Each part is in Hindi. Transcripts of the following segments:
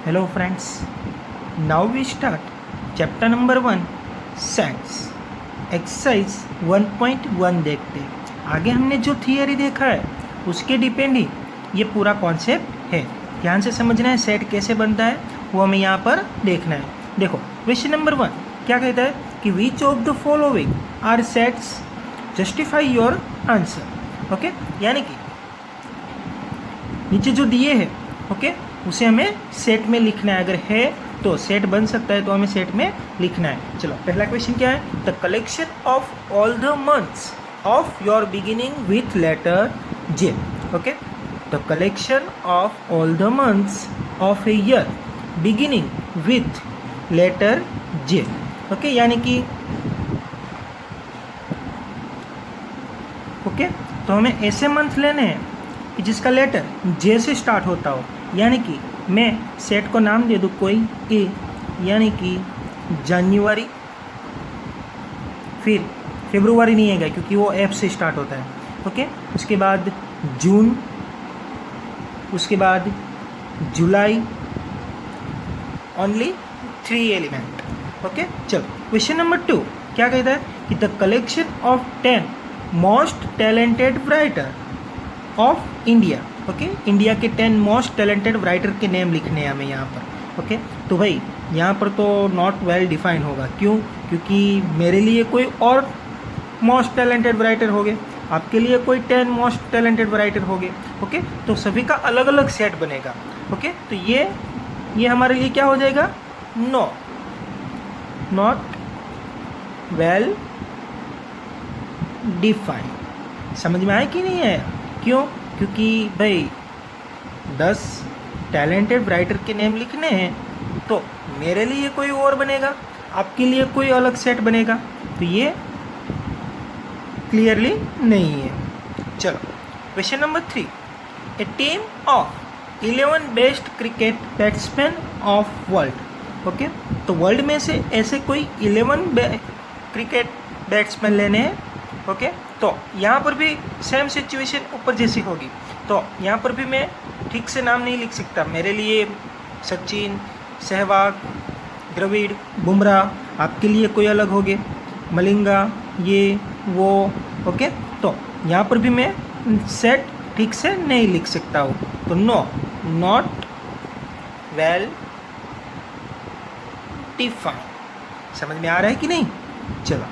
Hello friends, now we start chapter number 1 sets exercise 1.1 देखते हैं। आगे हमने जो थियरी देखा है उसके डिपेंड ही ये पूरा कॉन्सेप्ट है। ध्यान से समझना है सेट कैसे बनता है वो हमें यहाँ पर देखना है। देखो क्वेश्चन नंबर 1 क्या कहता है कि which of the following are sets, justify your answer. Okay, यानी कि नीचे जो दिए हैं ओके उसे हमें सेट में लिखना है। अगर है तो सेट बन सकता है तो हमें सेट में लिखना है। चलो पहला क्वेश्चन क्या है, the collection of all the months of your beginning with letter J. Okay, the collection of all the months of a year beginning with letter J. Okay, यानी कि ओके तो हमें ऐसे मंथ लेने हैं कि जिसका लेटर जे से स्टार्ट होता हो। यानी कि मैं सेट को नाम दे दूँ कोई ए, यानी कि जनवरी, फिर फरवरी नहीं आएगा क्योंकि वो एफ से स्टार्ट होता है। ओके, उसके बाद जून, उसके बाद जुलाई, ओनली 3 एलिमेंट। ओके, चलो क्वेश्चन नंबर 2 क्या कहता है कि the collection of 10 most talented writer of India. Okay, India के 10 मोस्ट टैलेंटेड राइटर के नेम लिखने हैं हमें यहाँ पर। ओके, तो भाई यहाँ पर तो नॉट वेल डिफाइन होगा। क्यों? क्योंकि मेरे लिए कोई और मोस्ट टैलेंटेड राइटर हो गए, आपके लिए कोई 10 मोस्ट टैलेंटेड राइटर हो गए। ओके, तो सभी का अलग अलग सेट बनेगा। ओके, तो ये हमारे लिए क्या हो जाएगा, नो, नॉट वेल डिफाइन। समझ में आया कि नहीं आया? क्यों? क्योंकि भाई 10 टैलेंटेड राइटर के नेम लिखने हैं तो मेरे लिए कोई और बनेगा, आपके लिए कोई अलग सेट बनेगा, तो ये क्लियरली नहीं है। चलो question number 3, A team of 11 best cricket batsman of world. Okay, तो वर्ल्ड में से ऐसे कोई 11 क्रिकेट बैट्समैन लेने हैं। ओके, तो यहाँ पर भी सेम सिचुएशन ऊपर जैसी होगी। तो यहाँ पर भी मैं ठीक से नाम नहीं लिख सकता। मेरे लिए सचिन, सहवाग, द्रविड़, बुमराह, आपके लिए कोई अलग हो गए, मलिंगा, ये वो। ओके, तो यहाँ पर भी मैं सेट ठीक से नहीं लिख सकता हूँ। तो नो, नॉट वेल डिफाइन। समझ में आ रहा है कि नहीं? चलो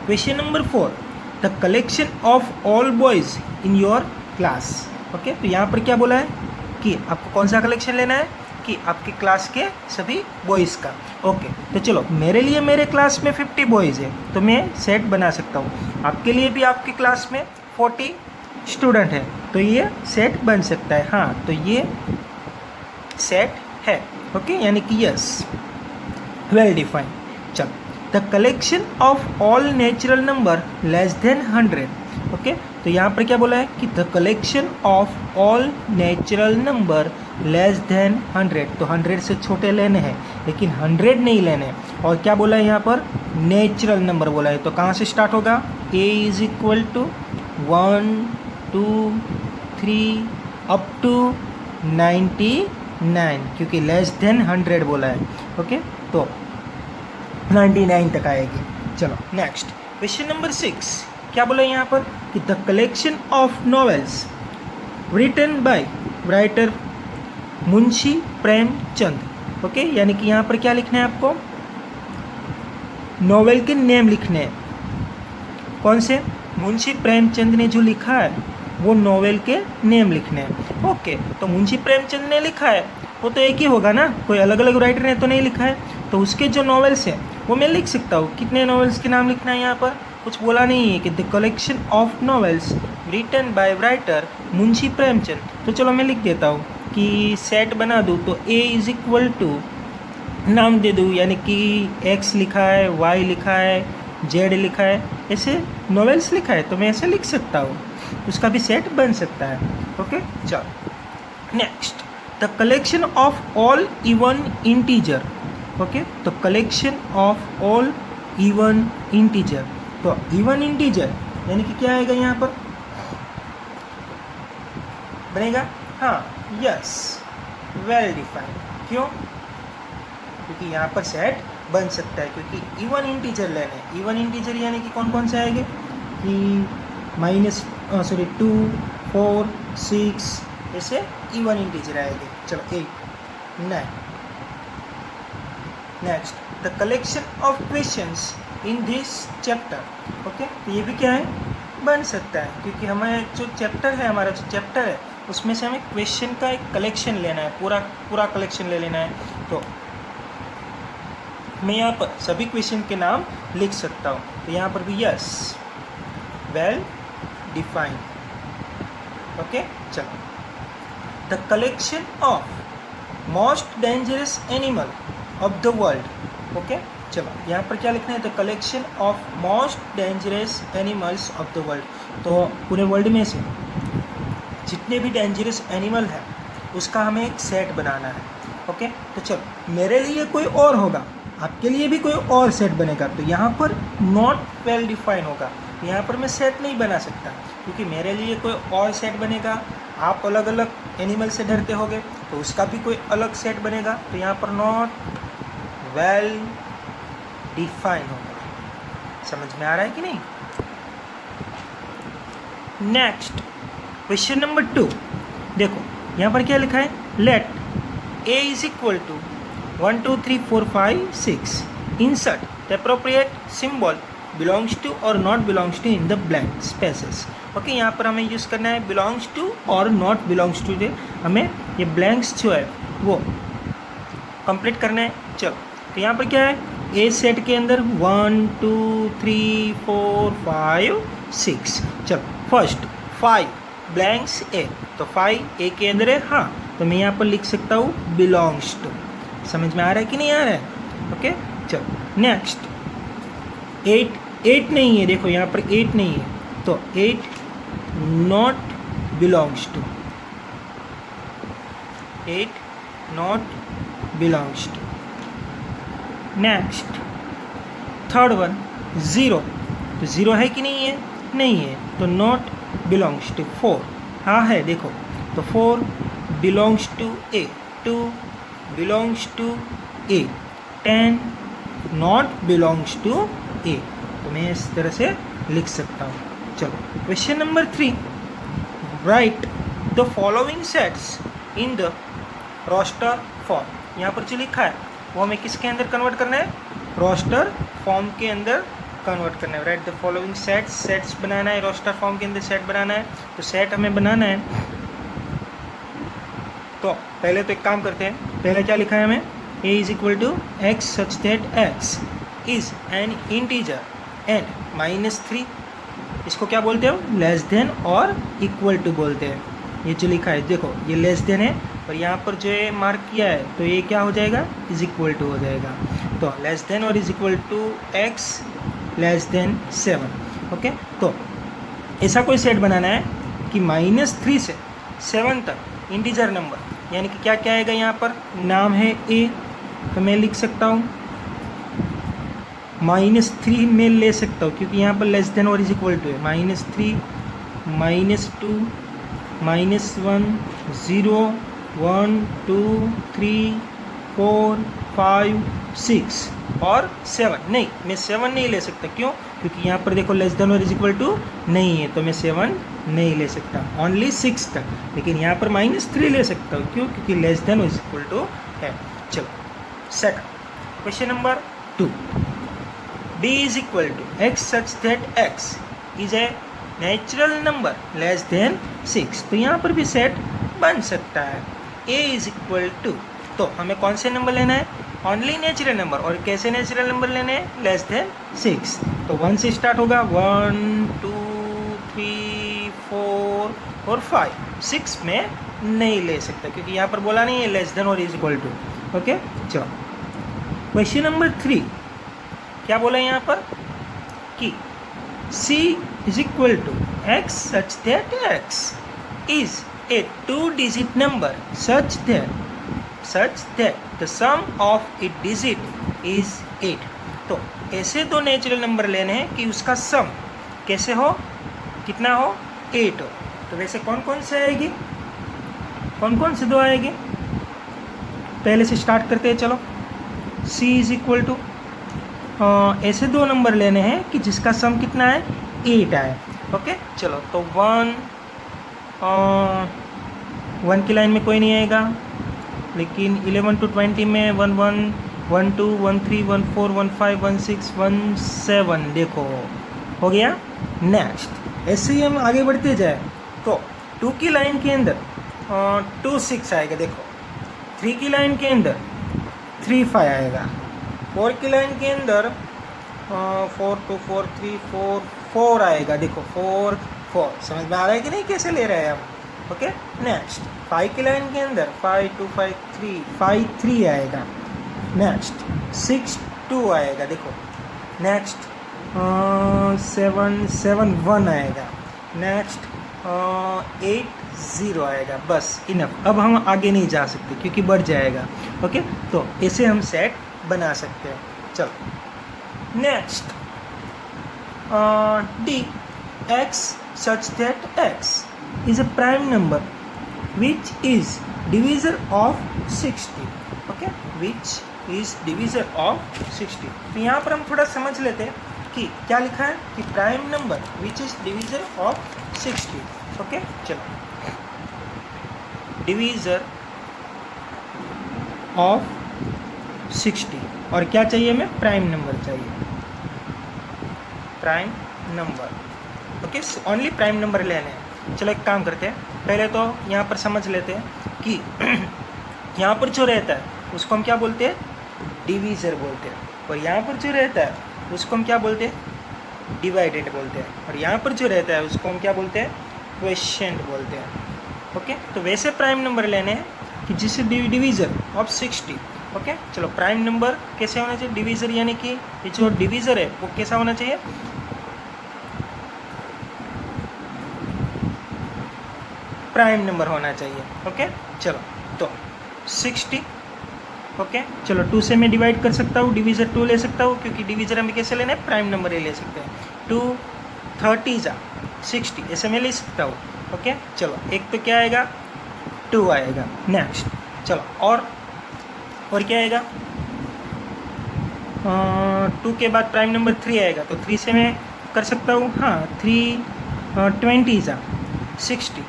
question number 4, the collection of all boys in your class. Okay, तो यहाँ पर क्या बोला है कि आपको कौन सा कलेक्शन लेना है, कि आपकी क्लास के सभी बॉयज़ का। ओके, तो चलो मेरे लिए मेरे क्लास में 50 बॉयज़ है तो मैं सेट बना सकता हूँ। आपके लिए भी आपकी क्लास में 40 स्टूडेंट है तो ये सेट बन सकता है। हाँ, तो ये सेट है। ओके, यानी कि यस, वेल डिफाइन। चलो, the collection of all natural number less then 100। Okay, तो यहाँ पर क्या बोला है कि the collection of all natural number less then 100, तो 100 से छोटे लेने हैं लेकिन 100 नहीं लेने हैं। और क्या बोला है यहाँ पर, नेचुरल नंबर बोला है। तो कहाँ से स्टार्ट होगा, a is equal to 1 2 3 up to 99, क्योंकि लेस देन 100 बोला है। ओके, तो 99 तक आएगी। चलो नेक्स्ट क्वेश्चन नंबर 6 क्या बोला यहाँ पर कि the collection of novels written by writer Munshi Premchand. Okay, यानी कि यहाँ पर क्या लिखना है आपको, नॉवेल के नेम लिखने हैं। कौन से? मुंशी प्रेमचंद ने जो लिखा है वो नॉवेल के नेम लिखने हैं। ओके, तो मुंशी प्रेमचंद ने लिखा है वो तो एक ही होगा ना, कोई अलग अलग राइटर ने तो नहीं लिखा है। तो उसके जो नॉवेल्स हैं वो मैं लिख सकता हूँ। कितने नॉवेल्स के नाम लिखना है यहाँ पर, कुछ बोला नहीं है कि the collection of novels written by writer Munshi Premchand. तो चलो मैं लिख देता हूँ कि सेट बना दूँ तो a इज इक्वल टू नाम दे दूँ, यानी कि x लिखा है, y लिखा है, z लिखा है, ऐसे नॉवेल्स लिखा है तो मैं ऐसे लिख सकता हूँ, उसका भी सेट बन सकता है। ओके, चलो next, the collection of all even integer. Okay, तो collection of all even integer, तो इवन इंटीजर यानी कि क्या आएगा यहाँ पर, बनेगा हाँ यस, वेल डिफाइंड। क्यों? क्योंकि यहाँ पर सेट बन सकता है, क्योंकि इवन इंटीजर लेने हैं। इवन इंटीजर यानी कि कौन कौन से आएंगे कि -2 4 6 ऐसे इवन इंटीजर आएंगे। चलो 8 9। Next, the collection of questions in this chapter. Okay, तो ये भी क्या है, बन सकता है, क्योंकि हमें जो चैप्टर है, हमारा जो चैप्टर है उसमें से हमें क्वेश्चन का एक कलेक्शन लेना है, पूरा कलेक्शन ले लेना है। तो मैं यहाँ पर सभी क्वेश्चन के नाम लिख सकता हूँ। तो यहाँ पर भी यस, वेल डिफाइंड। ओके, चलो, the collection of most dangerous animal of the world. Okay, चलो यहाँ पर क्या लिखना है, the collection of most dangerous animals of the world. तो पूरे वर्ल्ड में से जितने भी डेंजरस एनिमल हैं उसका हमें एक सेट बनाना है। ओके, तो चलो, मेरे लिए कोई और होगा, आपके लिए भी कोई और सेट बनेगा। तो यहाँ पर नॉट वेल डिफाइन होगा, यहाँ पर मैं सेट नहीं बना सकता, क्योंकि मेरे लिए कोई और सेट बनेगा। आप अलग अलग एनिमल से डरते होगे तो उसका भी कोई अलग सेट बनेगा। तो यहाँ पर नॉट वेल डिफाइन होगा। समझ में आ रहा है कि नहीं? Next, question number 2। देखो यहाँ पर क्या लिखा है, let a is equal to 1 2 3 4 5 6 insert the appropriate symbol belongs to और not belongs to in the blank spaces. Okay, यहाँ पर हमें यूज़ करना है बिलोंग्स टू और नॉट बिलोंग्स टू। हमें ये ब्लैंक्स जो है वो कंप्लीट करना है। चलो, तो यहाँ पर क्या है, ए सेट के अंदर 1 2 3 4 5 6। चलो, फर्स्ट 5 ब्लैंक्स ए, तो 5 ए के अंदर है। हाँ, तो मैं यहाँ पर लिख सकता हूँ बिलोंग्स टू। समझ में आ रहा है कि नहीं आ रहा है? ओके, चलो, नेक्स्ट 8 नहीं है, देखो यहाँ पर 8 नहीं है, तो 8 not belongs to, 8 not belongs to. Next third one 0, तो 0 है कि नहीं है? नहीं है, तो नॉट बिलोंग्स टू। 4 हाँ है, देखो, तो 4 belongs to A, 2 belongs to A, 10 not belongs to A. तो मैं इस तरह से लिख सकता हूँ। चलो, question number 3, write the following sets in the roster form. यहाँ पर जो लिखा है वो हमें किसके अंदर कन्वर्ट करना है, रोस्टर फॉर्म के अंदर कन्वर्ट करना है। राइट द फॉलोइंग सेट्स बनाना है, रोस्टर फॉर्म के अंदर सेट बनाना है। तो सेट हमें बनाना है, तो पहले तो एक काम करते हैं। पहले क्या लिखा है हमें, a is equal to x such that x is an integer and -3, इसको क्या बोलते हो, लेस देन और इक्वल टू बोलते हैं। ये जो लिखा है देखो, ये लेस देन है और यहाँ पर जो है मार्क किया है, तो ये क्या हो जाएगा, इज इक्वल टू हो जाएगा। तो लेस देन और is equal to x less than 7। ओके, तो ऐसा कोई सेट बनाना है कि -3 से 7 तक इंटीजर नंबर, यानी कि क्या क्या आएगा, यहाँ पर नाम है a, तो मैं लिख सकता हूँ -3 में ले सकता हूँ, क्योंकि यहाँ पर लेस देन और इज इक्वल टू है। -3 -2 -1 0 1 2 3 4 5 6 और 7। नहीं, मैं 7 नहीं ले सकता, क्यों? क्योंकि यहाँ पर देखो लेस देन और इज इक्वल टू नहीं है, तो मैं 7 नहीं ले सकता, ओनली 6 तक। लेकिन यहाँ पर -3 ले सकता हूँ, क्यों? क्योंकि लेस देन और इज इक्वल टू है। चलो, second question number 2, b is equal to x such that x is a natural number less than 6। तो यहाँ पर भी सेट बन सकता है। a इज इक्वल टू, तो हमें कौन से नंबर लेना है, ओनली नेचुरल नंबर। और कैसे नेचुरल नंबर लेने हैं, लेस देन 6। तो 1 से स्टार्ट होगा, 1 2 3 4 और 5। 6 में नहीं ले सकता, क्योंकि यहाँ पर बोला नहीं है लेस देन और इज इक्वल टू। ओके, चलो, क्वेश्चन नंबर 3 क्या बोला यहाँ पर कि c is equal to x such that x is a 2-digit number such that the sum of it digit is 8। तो ऐसे दो नेचुरल नंबर लेने हैं कि उसका सम कैसे हो, कितना हो, 8 हो। तो वैसे कौन कौन से आएगी, कौन कौन से दो आएंगे, पहले से स्टार्ट करते हैं, चलो। c इज इक्वल टू, ऐसे दो नंबर लेने हैं कि जिसका सम कितना है 8 आए। ओके चलो, तो 1 की लाइन में कोई नहीं आएगा, लेकिन 11 to 20 में 1 1 1 2 1 3 1 4 1 5 1 6 1 7 देखो हो गया। नेक्स्ट ऐसे ही हम आगे बढ़ते जाए तो 2 की लाइन के अंदर 2 6 आएगा, देखो 3 की लाइन के अंदर 3 5 आएगा, 4 की लाइन के अंदर 4 2 4 3 4 4 आएगा, देखो 4 4। समझ में आ रहा है कि नहीं कैसे ले रहे हैं हम? ओके नेक्स्ट 5 की लाइन के अंदर 5 2 5 3 5 3 आएगा। नेक्स्ट 6 2 आएगा, देखो नेक्स्ट 7 7 1 आएगा। नेक्स्ट 8 0 आएगा। बस इनफ, अब हम आगे नहीं जा सकते क्योंकि बढ़ जाएगा। ओके तो ऐसे हम सेट बना सकते हैं। चलो next D x such that x is a prime number which is divisor of 60। Okay which is divisor of 60। तो यहाँ पर हम थोड़ा समझ लेते हैं कि क्या लिखा है कि prime number which is divisor of 60। Okay चलो, डिवीज़र ऑफ 60 और क्या चाहिए हमें? प्राइम नंबर चाहिए, prime number. Okay only prime number लेने हैं। चलो एक काम करते हैं, पहले तो यहाँ पर समझ लेते हैं कि यहाँ पर जो रहता है उसको हम क्या बोलते हैं? डिवीज़र बोलते हैं। और यहाँ पर जो रहता है उसको हम क्या बोलते हैं? डिवाइडेड बोलते हैं। और यहाँ पर जो रहता है उसको हम क्या बोलते हैं? क्वोशिएंट बोलते हैं। ओके तो वैसे प्राइम नंबर लेने हैं कि जिससे डिवीज़र ऑफ 60। ओके चलो, प्राइम नंबर कैसे होना चाहिए? डिवीज़र यानी कि ये जो डिवीज़र है वो कैसा होना चाहिए? प्राइम नंबर होना चाहिए। ओके चलो, तो 60। ओके चलो, 2 से मैं डिवाइड कर सकता हूँ, डिवीज़र 2 ले सकता हूँ क्योंकि डिवीज़र हमें कैसे लेना है? प्राइम नंबर ही ले सकते हैं। 2 30 60 ऐसे मैं ले सकता हूँ। ओके चलो, एक तो क्या आएगा? 2 आएगा। नेक्स्ट चलो, और क्या आएगा? 2 के बाद प्राइम नंबर 3 आएगा, तो 3 से मैं कर सकता हूँ, हाँ 3 20 60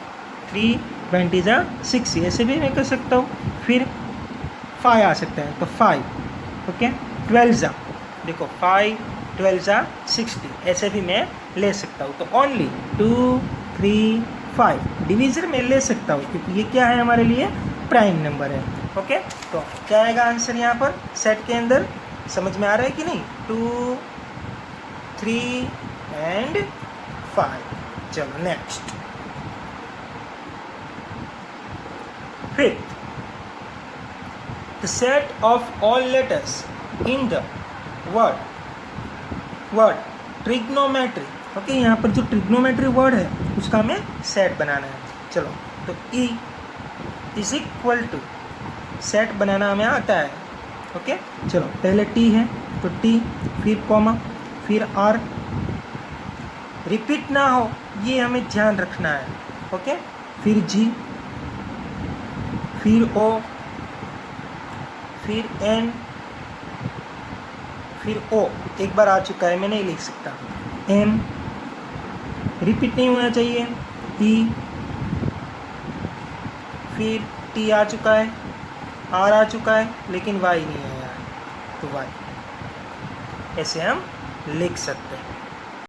3 20 60 ऐसे भी मैं कर सकता हूँ। फिर 5 आ सकता है तो 5। ओके 12 देखो 5 12 60 ऐसे भी मैं ले सकता हूँ। तो ओनली 2 3 5 डिवीज़र में ले सकता हूँ क्योंकि ये क्या है हमारे लिए? प्राइम नंबर है। ओके तो क्या आएगा आंसर यहाँ पर सेट के अंदर? समझ में आ रहा है कि नहीं? 2 3 एंड 5। चलो next, fifth, the set of all letters in the word trigonometry। Okay यहाँ पर जो ट्रिग्नोमेट्री वर्ड है उसका हमें सेट बनाना है। चलो तो E is equal to, set बनाना हमें आता है। ओके चलो, पहले T है तो T, फिर कॉमा, फिर R, रिपीट ना हो ये हमें ध्यान रखना है। ओके फिर G, फिर O, फिर N, फिर O। एक बार आ चुका है, मैं नहीं लिख सकता। M रिपीट नहीं होना चाहिए। E, फिर T आ चुका है, R आ चुका है, लेकिन Y नहीं आया, तो Y ऐसे हम लिख सकते हैं।